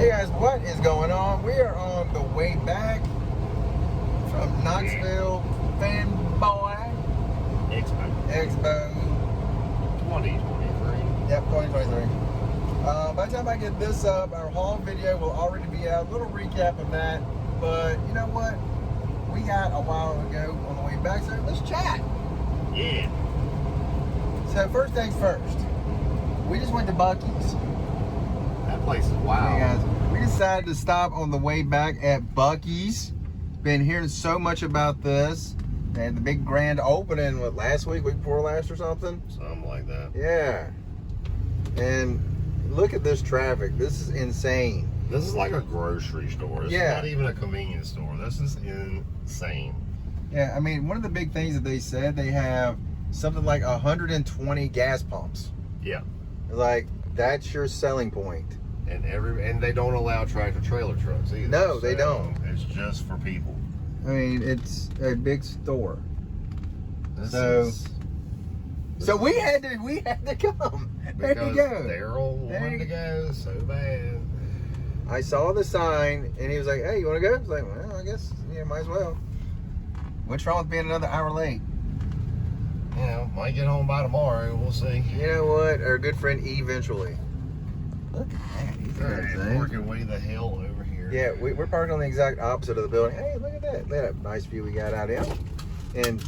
Hey guys, what is going on? We are on the way back from Knoxville Fanboy Expo 2023. Yep, 2023. By the time I get this up, our haul video will already be out. A little recap of that. But you know what? We got a while to go on the way back, so let's chat. Yeah. So first things first, we just went to Buc-ee's. That place is wild. Hey guys, we decided to stop on the way back at Buc-ee's. Been hearing so much about this. They had the big grand opening, what, last week before last or something? Something like that. Yeah. And look at this traffic. This is insane. This is like a grocery store. This is not even a convenience store. This is insane. Yeah, I mean, one of the big things that they said, they have something like 120 gas pumps. Yeah. Like, that's your selling point. And they don't allow tractor trailer trucks either. No, they don't. It's just for people. I mean, it's a big store. So we had to come. There you go. Daryl wanted to go so bad. I saw the sign and he was like, "Hey, you want to go?" I was like, "Well, I guess might as well." What's wrong with being another hour late? Yeah, might get home by tomorrow. We'll see. You know what? Our good friend eventually. Look at that. He's working way the hell over here. Yeah, we're parked on the exact opposite of the building. Hey, look at that. Look at that nice view we got out here in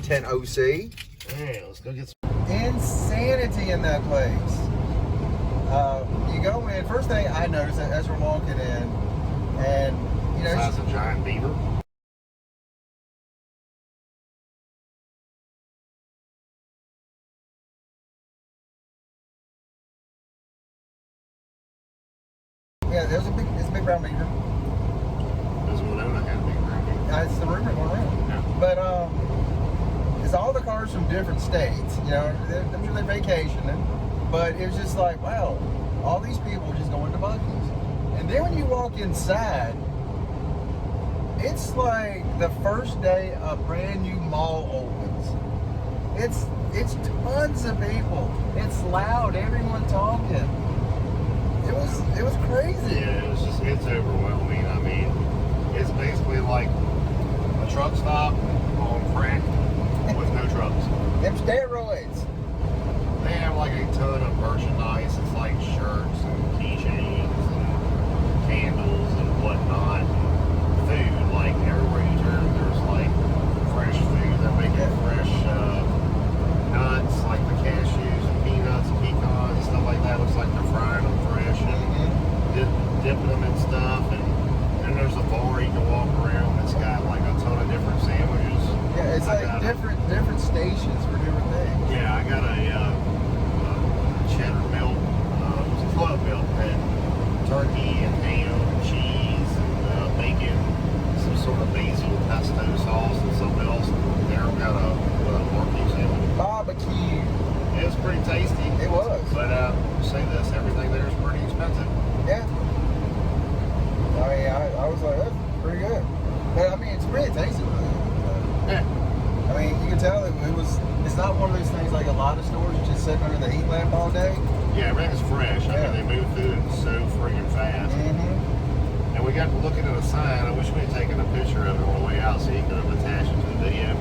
10 OC. Hey, let's go get some. Insanity in that place. You go in, first thing I noticed as we're walking in, and you know, besides a giant beaver. Yeah, it's a big brown beaver. Does Winona have a big brown beaver? It's the rumor going around. Yeah. But it's all the cars from different states. You know, I'm sure they're vacationing, but it was just like, wow, all these people just going to Buc-ee's. And then when you walk inside, it's like the first day a brand new mall opens. It's tons of people. It's loud. Everyone talking. It was crazy. Yeah, it's overwhelming. I mean, it's basically like a truck stop on crack with no trucks. Them steroids. They have like a ton of merchandise. It's like shirts and keychains and candles and whatnot. Food, like everywhere you turn, there's like fresh food. They're making fresh nuts, like the cashews and peanuts and pecans and stuff like that. Looks like they're frying them fresh and dipping them in stuff. And then there's a bar you can walk around that's got like a ton of different sandwiches. Yeah, it's like different stations for different things. Yeah, I got a cheddar milk, club milk, and turkey and ham and cheese and bacon, some sort of basil pesto sauce and something else. Daryl got a barbecue sandwich. Barbecue. It was pretty tasty. It was. But say this, everything there is pretty expensive. Yeah. I mean, I was like, that's pretty good. But I mean, it's pretty tasty. Yeah. I mean, you can tell it's not one of those things like a lot of stores just sitting under the heat lamp all day. Yeah, everything's fresh. Yeah. I mean, they move food so friggin' fast. Mm-hmm. And we got to looking at a sign. I wish we had taken a picture of it on the way out so you could have attached it to the video.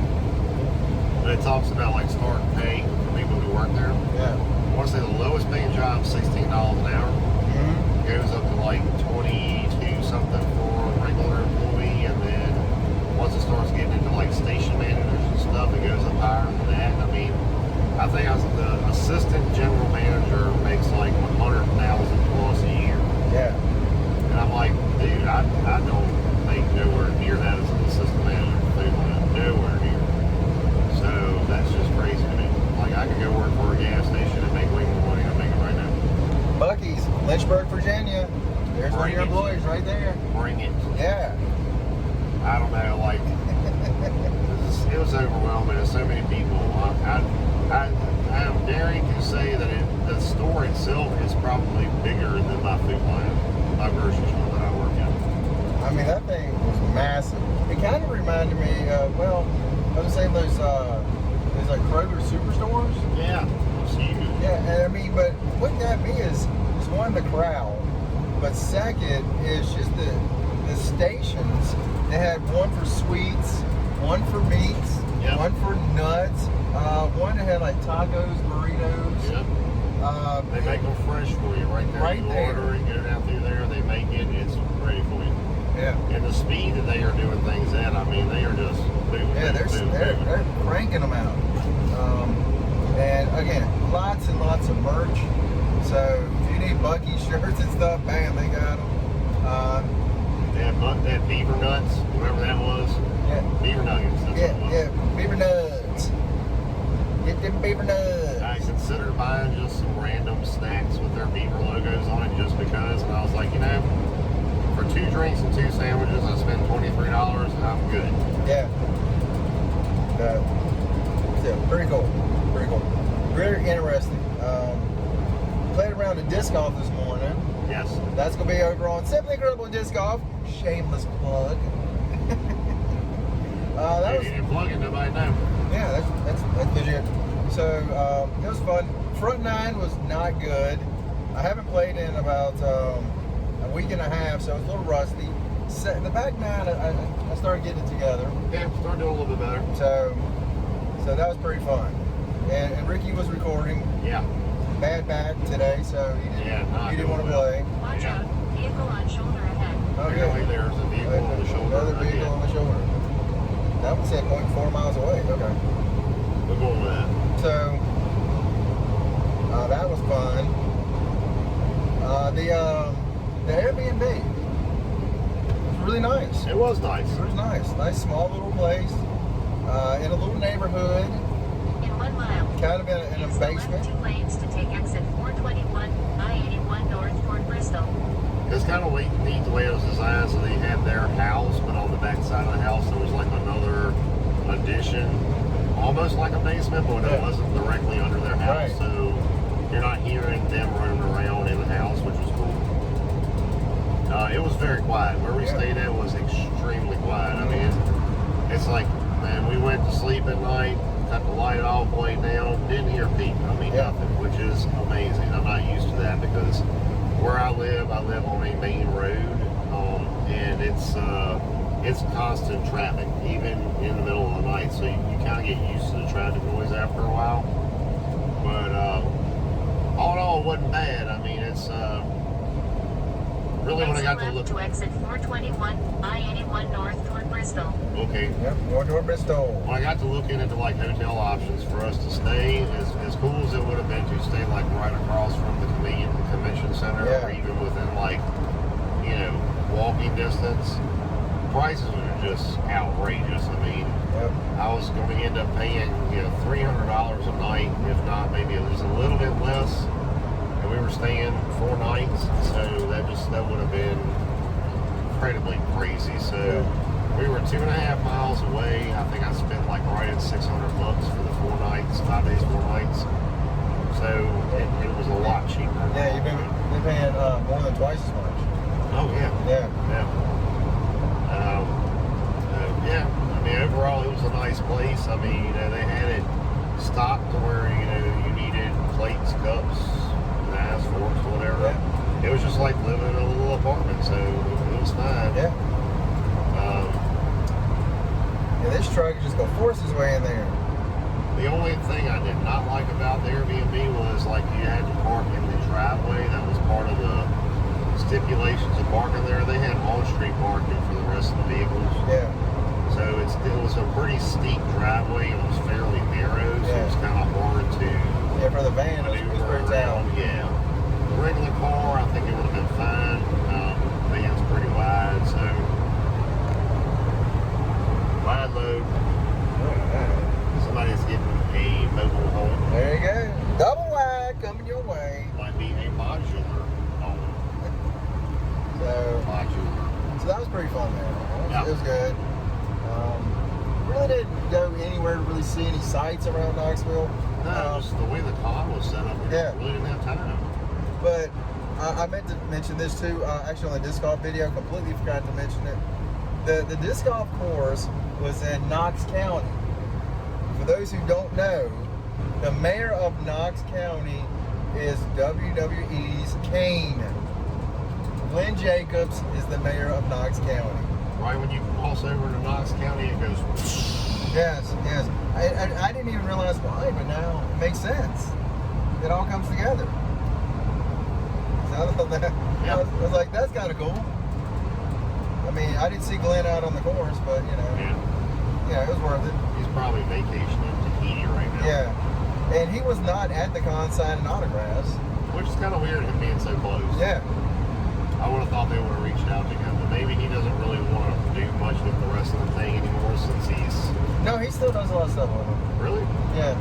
But it talks about like starting pay for people who work there. Yeah. I want to say the lowest paying job is $16 an hour. Mm-hmm. Goes up to like 22 something for a regular employee, and then once it starts getting into like station managers and stuff, it goes up higher than that. I mean, I think the assistant general manager makes like 100,000 plus a year. Yeah. And I'm like, dude, I don't make nowhere near that as an assistant manager for food line. Nowhere near. So that's just crazy to me. Like, I could go work for a gas station and make way more money than I'm making right now. Buc-ee's, Lynchburg, Virginia. There's one of your employees right there. Bring it. Yeah. I don't know, like, it was overwhelming. There's so many people. I am daring to say that the store itself is probably bigger than my food line, my grocery store that I work in. I mean, that thing was massive. It kind of reminded me of, well, I was saying those like Kroger superstores. Yeah, it's huge. Yeah, and I mean, but what got me is one, the crowd, But second is just the stations. They had one for sweets, one for meats, Yep. one for nuts, one that had like tacos, burritos. Yep. They make them fresh for you right there. Right you there. order it, get it out through there, they make it, it's ready for you. Yeah. And the speed that they are doing things at, I mean, they are just boom, Yeah, boom, they're cranking them out. And again, lots and lots of merch. So if you need Bucky shirts and stuff, bam, they got them. They had beaver nuts, whatever that was. Yeah. Beaver nuggets, that's what it was. Yeah, beaver nuts. Get them beaver nuts. I considered buying just some random snacks with their beaver logos on it just because, and I was like, you know, for 2 drinks and 2 sandwiches, I spent $23. I'm good. Yeah. Yeah, pretty cool. Pretty cool. Very interesting. Played around the disc golf this morning. Yes. That's going to be over on Simply Incredible Disc Golf. Shameless plug. That If was, you didn't plug it, nobody know. yeah, that's legit. So it was fun. Front 9 was not good. I haven't played in about a week and a half, so it's a little rusty. The back 9, I started getting it together. Yeah, started doing a little bit better. So that was pretty fun. And Ricky was recording. Yeah. Bad back today, so he didn't want to play. Watch out. Vehicle on shoulder ahead. Apparently there's a vehicle on the shoulder. Another vehicle on the shoulder. That one said 0.4 miles away. Okay. We're going with that. So that was fun. The Airbnb was really nice. It was nice. It was nice. Nice small little place in a little neighborhood. In 1 mile. Kind of in a Use the left basement. 2 lanes to take exit 421, I-81 north toward Bristol. It's kind of neat the way it was designed. So they had their house, but on the back side of the house there was like another addition, almost like a basement, but it wasn't directly under their house. Right. So you're not hearing them running around in the house, which was cool. It was very quiet. Where we stayed at was extremely quiet. I mean, it's like, man, we went to sleep at night, cut the light off, laid down, didn't hear a peep. I mean, nothing, which is amazing. I'm not used to that because where I live on a main road, and it's constant traffic, even in the middle of the night. So you kind of get used to the traffic noise after a while. But all in all, it wasn't bad. I mean, it's really when I got to look to exit 421, I-81 north toward Bristol. Okay. Yep, going toward Bristol. When I got to looking into like hotel options for us to stay, as cool as it would have been to stay like right across from the convention center, or even within like, you know, walking distance, prices are just outrageous. I mean, I was going to end up paying, you know, $300 a night, if not maybe just a little bit less. And we were staying 4 nights, so that would have been incredibly crazy. So we were 2.5 miles away. I think I spent like right at $600 for the 4 nights, 5 days, 4 nights. So it was a lot cheaper. Yeah, you've been paying more than twice as much. Oh yeah. Yeah. Yeah. I mean, overall, it was a nice place. I mean, you know, they had it stocked to where, you know, you needed plates, cups, knives, forks, whatever. It was just like living in a little apartment, so it was fine. Yeah. This truck just gonna force his way in there. The only thing I did not like about the Airbnb was like you had to park in the driveway. That was part of the stipulations of parking there. They had on-street parking for the rest of the vehicles. Yeah. So it was a pretty steep driveway. It was fairly narrow, so it was kind of hard to for the van, it was pretty around. tight. Yeah. The regular car, I think it would have been fine. The van's pretty wide, so wide load. Somebody's getting a mobile home. There you go. Double wide coming your way. Might be a modular home. So that was pretty fun there. It was good. Really didn't go anywhere to really see any sights around Knoxville. No, just the way the car was set up, we really didn't have time. But I meant to mention this too, actually on the disc golf video, completely forgot to mention it. The disc golf course was in Knox County. For those who don't know, the mayor of Knox County is WWE's Kane. Jacobs is the mayor of Knox County. Right when you cross over to Knox County, it goes. Yes, yes. I didn't even realize why, but now it makes sense. It all comes together. So I thought that, Yeah. I was like, that's kind of cool. I mean, I didn't see Glenn out on the course, but yeah, it was worth it. He's probably vacationing in Tahiti right now. Yeah. And he was not at the con signing autographs. Which is kind of weird, him being so close. Yeah. I would have thought they would have reached out to him, but maybe he doesn't really want to do much with the rest of the thing anymore since he's. No, he still does a lot of stuff with him. Really? Yeah.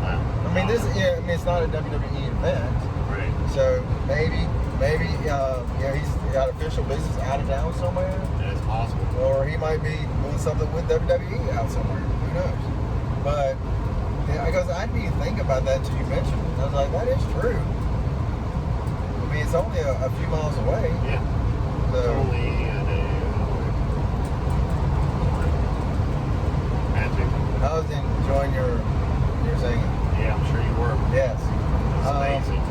Wow. I mean, it's not a WWE event. Right. So maybe, he's got official business out of town somewhere. Yeah, it's possible. Or he might be doing something with WWE out somewhere. Who knows? But yeah, I didn't even think about that until you mentioned it. I was like, that is true. I mean, it's only a few miles away. Yeah. So, It's only a day away. Had to. I was enjoying your singing. Yeah, I'm sure you were. Yes. It's amazing.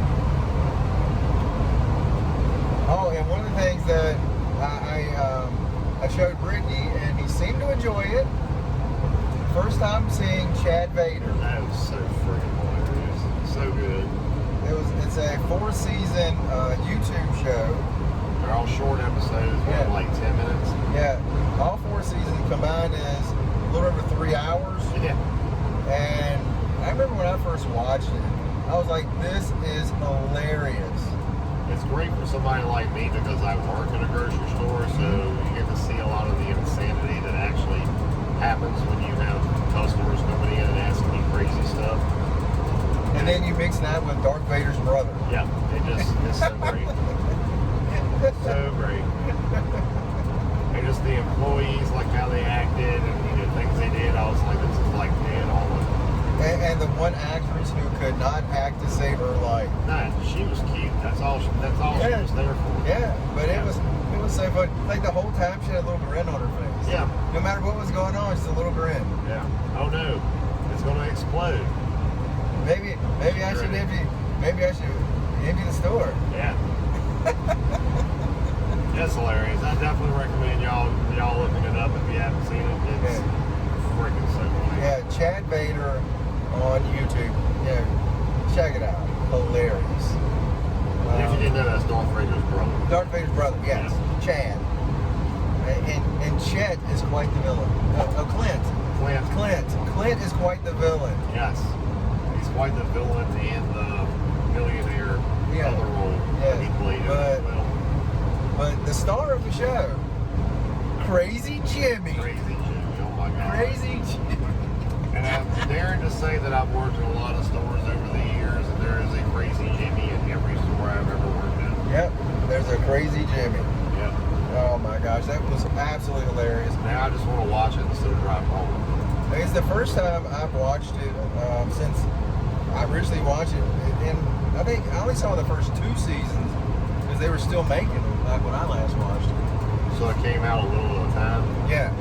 Oh, and one of the things that I showed Brittany, and he seemed to enjoy it. First time seeing Chad Vader. That was so freaking hilarious. So good. It's a 4-season YouTube show. They're all short episodes, Yeah. like 10 minutes. Yeah, all 4 seasons combined is a little over 3 hours. Yeah. And I remember when I first watched it, I was like, this is hilarious. It's great for somebody like me because I work in a grocery store, so you get to see a lot of the insanity that actually happens when you have customers coming in and asking you crazy stuff. And then you mix that with Darth Vader's brother. Yeah, it's so great. So great. And just the employees, like how they acted and things they did, I was like, this is like dead on. And the one actress who could not act to save her life. Nah, she was cute. That's all she was there for. Yeah, but it was so fun. Like the whole time she had a little grin on her face. Yeah. No matter what was going on, just a little grin. Yeah. Oh no, it's gonna explode. Maybe I should empty the store. Yeah. It's hilarious. I definitely recommend y'all looking it up if you haven't seen it. It's freaking so funny. Yeah, Chad Vader on YouTube. Yeah, check it out. Hilarious. If you didn't know, that's Darth Vader's brother. Darth Vader's brother, yes. Chad. And Chet is quite the villain. Clint is quite the villain. Yes. He's quite the villain and the millionaire other role that he played as well. But the star of the show, Crazy Jimmy. Crazy Jimmy, oh my God. Crazy Jimmy. And I'm daring to say that I've worked in a lot of stores over the years, and there is a Crazy Jimmy in every store I've ever worked in. Yep, there's a Crazy Jimmy. Yep. Oh my gosh, that was absolutely hilarious. Now I just want to watch it instead of drive home. It's the first time I've watched it since I originally watched it, and I think I only saw the first 2 seasons because they were still making them, like when I last watched it. So it came out a little at a time? Yeah,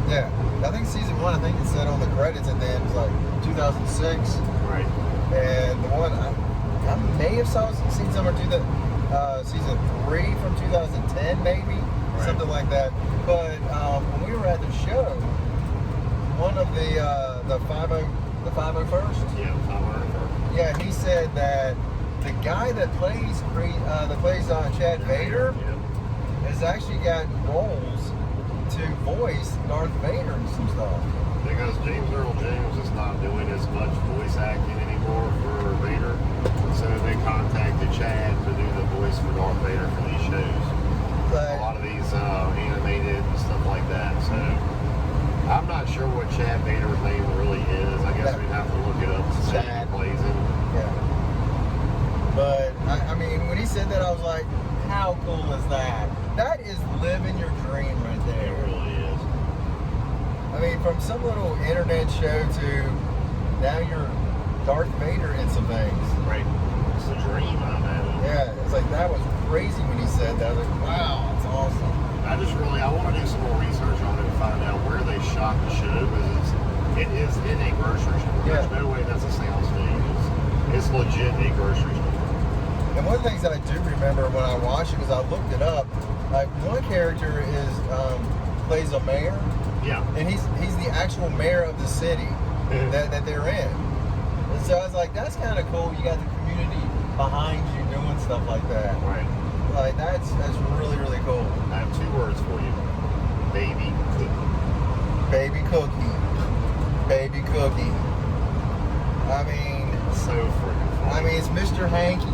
Okay. yeah. I think season 1, I think it said on the credits, and then it was like 2006. Right. And the one I may have seen some or two that season 3 from 2010 maybe, something like that. But when we were at the show, one of the 501st. Yeah, 501st. Yeah, he said that the guy that plays Chad Vader has actually got roles to voice Darth Vader and some stuff. Because James Earl Jones is not doing as much voice acting anymore for Vader, so they contacted Chad to do the voice for Darth Vader for these shows. A lot of these animated and stuff like that. So I'm not sure what Chad Vader's name really is. I guess we'd have to look it up to see who plays him. Yeah. But I mean, when he said that, I was like, how cool is that? That is living your dream right It there. really is. I mean, from some little internet show to now you're Darth Vader in some things. Right. It's a dream, I imagine. Yeah, it's like that was crazy when he said that. I was like, wow, that's awesome. I want to do some more research on it and find out where they shot the show, because it is in a grocery store. Yeah. There's no way that's a sound stage. It's legit a grocery store. And one of the things that I do remember when I watched it, because I looked it up, Like one character is plays a mayor, Yeah. and he's the actual mayor of the city that they're in. And so I was like, that's kind of cool. You got the community behind you doing stuff like that. Right. Like that's really really cool. I have 2 words for you. Baby cookie. Baby cookie. Baby cookie. I mean, So freaking funny. I mean, it's Mr. Hanky.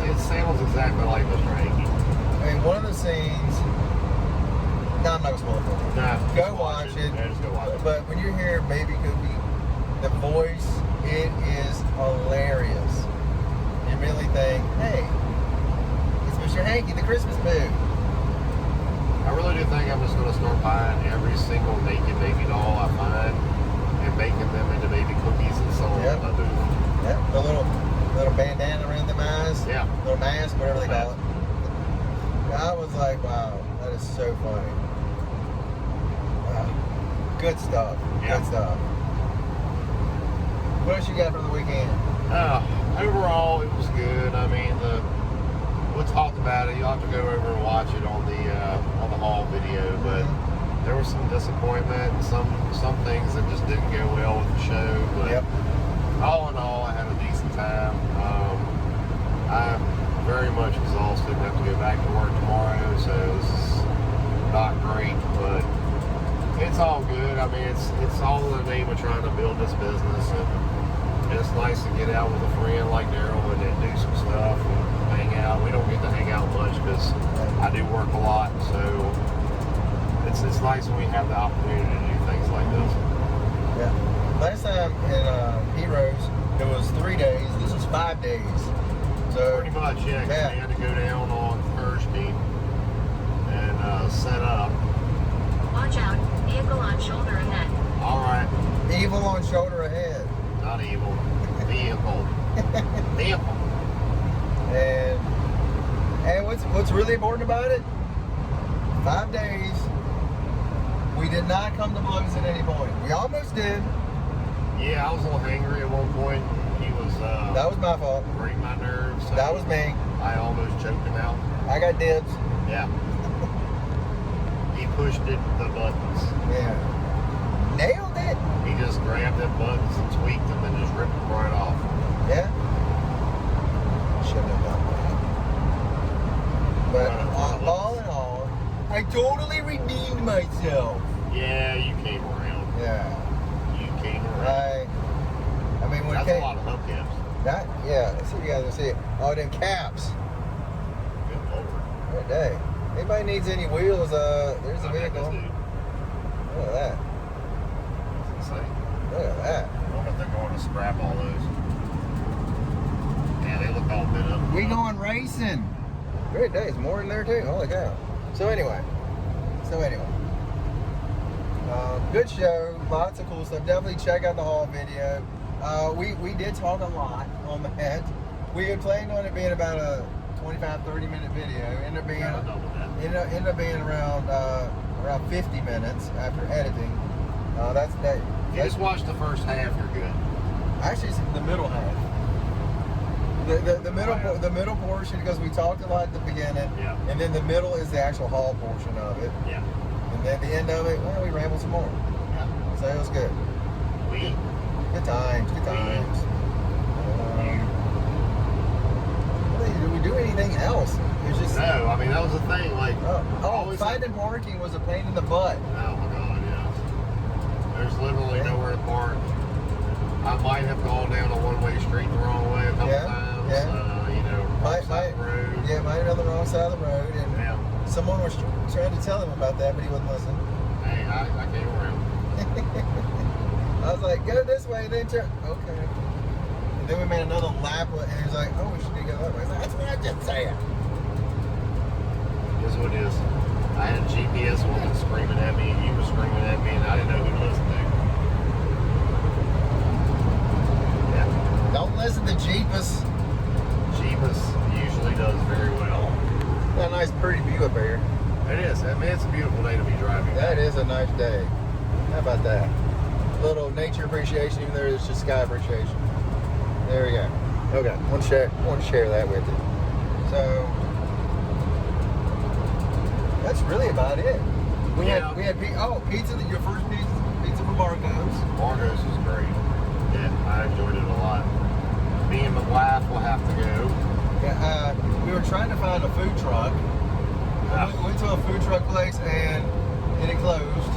It sounds exactly like Mr. Hanky. I mean, one of the scenes. No, I'm not gonna spoil it for you. Nah, Go just watch it. Yeah, just go watch it. But when you hear Baby Cookie, the voice, it is hilarious. You immediately think, hey, it's Mr. Hanky, the Christmas poo. I really do think I'm just going to start buying every single naked baby doll I find and making them into baby cookies and selling Yep. them at my booth. Yeah, the little bandana around the eyes. Yeah. Little mask, whatever they call it. I was like, wow, that is so funny. Wow. Good stuff. Yeah. Good stuff. What else you got for the weekend? Overall, it was good. I mean, we talked about it. You'll have to go over and watch it on the haul video. But there was some disappointment, and some things that just didn't go well with the show. But Yep. all in all, I had a decent time. I'm very much exhausted. I have to go back to work tomorrow, so this is not great, but it's all good. I mean, it's all in the name of trying to build this business, and it's nice to get out with a friend like Daryl and do some stuff and hang out. We don't get to hang out much because I do work a lot, so it's nice when we have the opportunity to do things like this. Yeah. Last time in Heroes, it was 3 days. This was 5 days. So Pretty much, yeah. 'Cause Yeah. we had to go down on Thursday and set up. Watch out, vehicle on shoulder ahead. All right, evil on shoulder ahead. not evil, vehicle, vehicle. And what's really important about it? 5 days. We did not come to blows at any point. We almost did. Yeah, I was a little hangry at one point. He was That was my fault. breaking my nerves. So That was me. I almost choked him out. I got dibs. Yeah. He pushed the buttons. Yeah. Nailed it. He just grabbed the buttons and tweaked them and just ripped them right off. Yeah. Shouldn't have done that. But all in all, I totally redeemed myself. Yeah, you came around. Yeah. You came around. I mean, when That's it came, a lot of hubcaps. that, yeah, let's see if you guys can see it. Oh, them caps. Good lord. Good day. Anybody needs any wheels, there's a I bet vehicle. this dude. Look at that. It's insane. Look at that. I wonder if they're going to scrap all those. Yeah, they look all bent up. We going racing. Great day. It's more in there too. Holy cow. So anyway. Good show. Lots of cool stuff. Definitely check out the haul video. We did talk a lot on that. We had planned on it being about a 25-30 minute video. Ended up being Yeah, I'm done with that. ended up being around 50 minutes after editing. That's that. If you just watch the first half, you're good. Actually, it's the middle half. The middle portion, because we talked a lot at the beginning, Yeah. and then the middle is the actual haul portion of it, Yeah. and then the end of it, well, we rambled some more. Yeah. So it was good. Good times. Did we do anything else? It was just No, I mean, that was the thing. Like, always finding parking was a pain in the butt. Oh my god, yeah. There's literally nowhere to park. I might have gone down a one-way street the wrong way a couple times. Wrong side of the road. Yeah, might have been on the wrong side of the road, and Yeah. someone was trying to tell him about that, but he wouldn't listen. Hey, I came around. I was like, go this way, then turn. Okay. And then we made another lap, and he was like, oh, we should go that way. I was like, that's what I just said. Here's what it is. I had a GPS woman screaming at me, and you were screaming at me, and I didn't know who to listen to. Yeah. Don't listen to Jeepus. Jeepus usually does very well. Got a nice, pretty view up here. It is. I mean, it's a beautiful day to be driving. That is a nice day. How about that? A little nature appreciation, even though it's just sky appreciation. There we go. Okay, want to share that with you. So, that's really about it. We Yeah. had pizza. Your first pizza from Marco's. Margot's is great. Yeah, I enjoyed it a lot. Me and my wife will have to go. Yeah, we were trying to find a food truck. We went to a food truck place and it closed.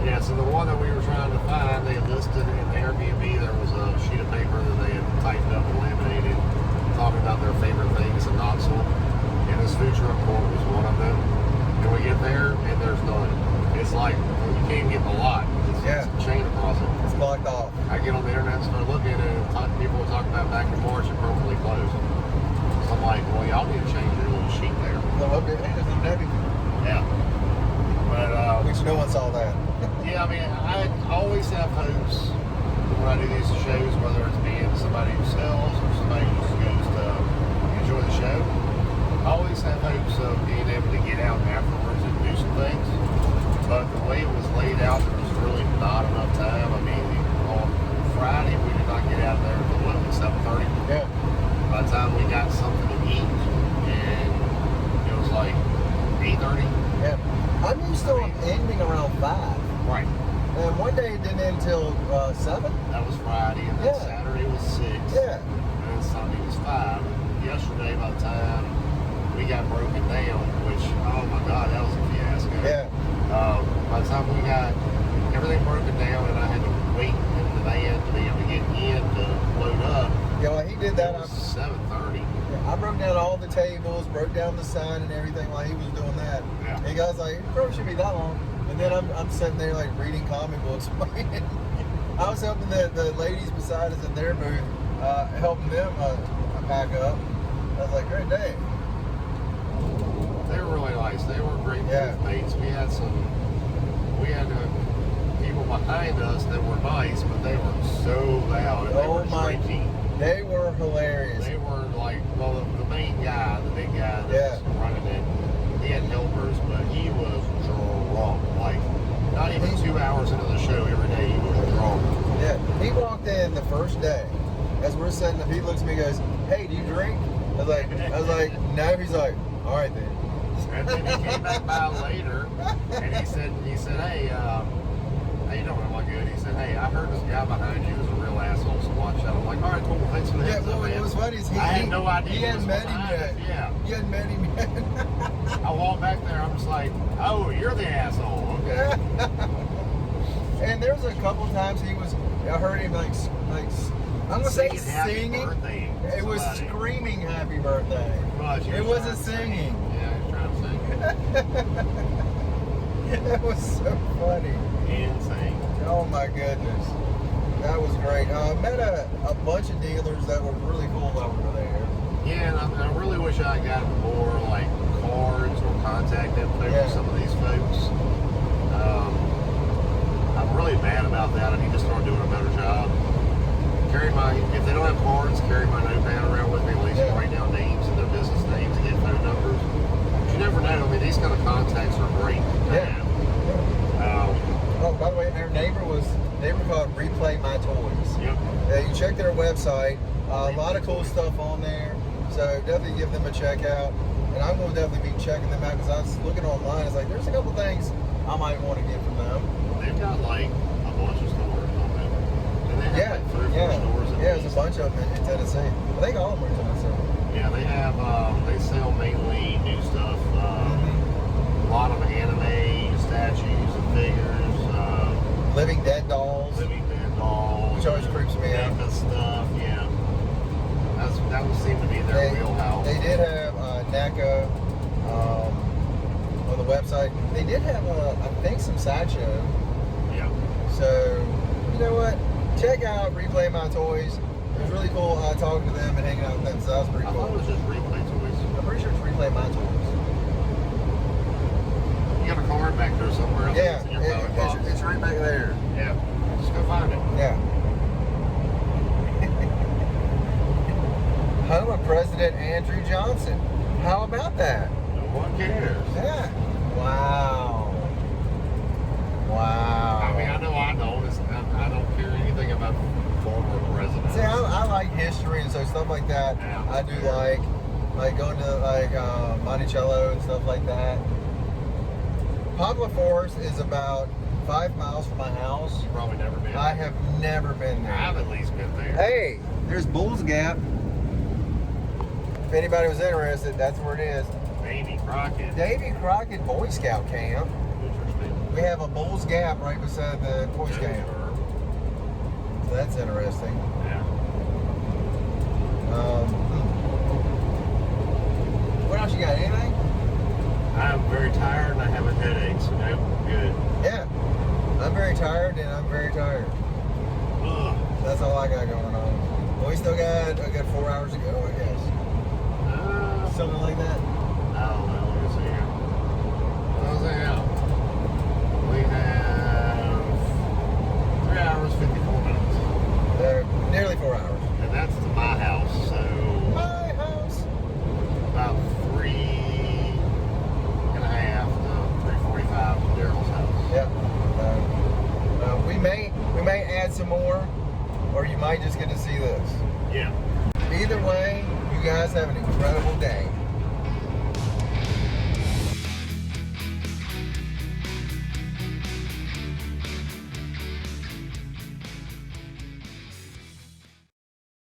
Yeah, so the one that we were trying to find, they had listed in the Airbnb, there was a sheet of paper that they had typed up and laminated, talking about their favorite things in Knoxville. And this food truck court was one of them. And we get there, and there's none. It's like, you can't even get the lot. It's a chain across it. It's blocked off. I get on the internet and start looking, and people were talking about back in March, it permanently closed. So I'm like, well, y'all need to change your little sheet there. Hey, there's no Debbie. Yeah. But, Which no one saw that. yeah, I mean, I always have hopes when I do these shows, whether it's being somebody who sells or somebody who just goes to enjoy the show. I always have hopes of being able to get out afterwards and do some things. But the way it was laid out, there was really not enough time. I mean, on Friday, we did not get out there until what, 7:30? Yeah. By the time we got something to eat, and it was like 8:30. Yeah. I'm used to them ending around 5. Right. And one day it didn't end until 7. That was Friday, and then Yeah. Saturday was 6. Yeah. And then Sunday was 5. Yesterday, by the time we got broken down, which, oh my God, that was a fiasco. Yeah. By the time we got everything broken down and I had to wait in the van to be able to get in to load up, Yeah, well, he did that. it was 7:30. I broke down all the tables, broke down the sign and everything while he was doing that. Yeah. And the guy's like, it probably shouldn't be that long. And then I'm sitting there like reading comic books. I was helping the ladies beside us in their booth, helping them pack up. I was like, great day. They were really nice. They were great Yeah. mates. We had people behind us that were nice, but they were so loud and they Oh were my- drinking. They were hilarious. They were like, well, the main guy, the big guy that Yeah. was running it, he had helpers, but he was drunk. Like, not even 2 hours into the show every day, he was drunk. Yeah, he walked in the first day. As we're setting up, he looks at me and goes, hey, do you drink? I was like, no. He's like, all right then. And then he came back by later, and he said, hey, how you doing? I'm like, good. He said, hey, I heard this guy behind you is a real asshole, so watch out. I'm like, all right, cool, thanks for the Yeah, heads up, well, man. it was funny. Is I had no idea He hadn't was met him behind yet. us. Yeah. He hadn't met him yet. I walked back there, I'm just like, oh, you're the asshole. Okay. And there was a couple times I heard him like I'm gonna say Happy singing. birthday to It was somebody. screaming happy birthday. Gosh, he It was wasn't trying to sing. singing. Yeah, he was trying to sing. That was so funny. Insane. Oh my goodness. That was great. Met a bunch of dealers that were really cool over there. Yeah, and I really wish I got more like cards or contact info Yeah. from some of these folks. I'm really mad about that. I need to start doing a better job. If they don't have cards, carry my notepad around with me, at least Yeah. write down names and their business names and get phone numbers. You never know. I mean, these kind of contacts are great to Yeah. have. Oh, by the way, our neighbor called Replay My Toys. Yep. You check their website. A lot of cool stuff on there. So definitely give them a check out. And I'm going to definitely be checking them out because I was looking online. It's like, there's a couple things I might want to get from them. They've got like a bunch of stores on them. And they have like 3 or 4 stores at there's a least. bunch of them in Tennessee. I think all of them are in Tennessee. Yeah, they have, they sell mainly new stuff. A lot of anime, statues and figures, Living Dead dolls. living dead dolls. Which always creeps me out. NECA stuff, yeah. That would seem to be their wheelhouse. They did have NACA on the website. They did have, I think, some sideshow. Yeah. So, you know what? Check out Replay My Toys. It was really cool talking to them and hanging out with them. So that was pretty I cool. thought it was just replay toys. I'm pretty sure it's Replay My Toys. You got a card back there somewhere else. Yeah, It's in your phone box. it's right back there. Yeah. Just go find it. Yeah. Home of President Andrew Johnson. How about that? No one cares. Yeah. Wow. Wow. I mean, I know I don't. I don't care anything about former presidents. See, I like history and so stuff like that. Yeah. I do like going to like Monticello and stuff like that. Poplar Forest is about 5 miles from my house. You probably never been. I have never been there. I've at least been there. Hey, there's Bull's Gap. If anybody was interested, that's where it is. Davy Crockett. Davy Crockett Boy Scout Camp. Interesting. We have a Bull's Gap right beside the Boy Scout. So that's interesting. Yeah. What else you got? Anything? I'm very tired and I have a headache, so no, good. Yeah. I'm very tired and I'm very tired. Ugh. That's all I got going on. Well, we still got a good 4 hours to go, I guess. Something like that. I don't know. Let me see here. How's that? We have 3 hours, 54 minutes. Nearly 4 hours. And that's to my house, so My house. about 3.5 to 3:45 to Daryl's house. Yeah. We may add some more, or you might just get to see this. Yeah. Either way, you guys have an incredible day.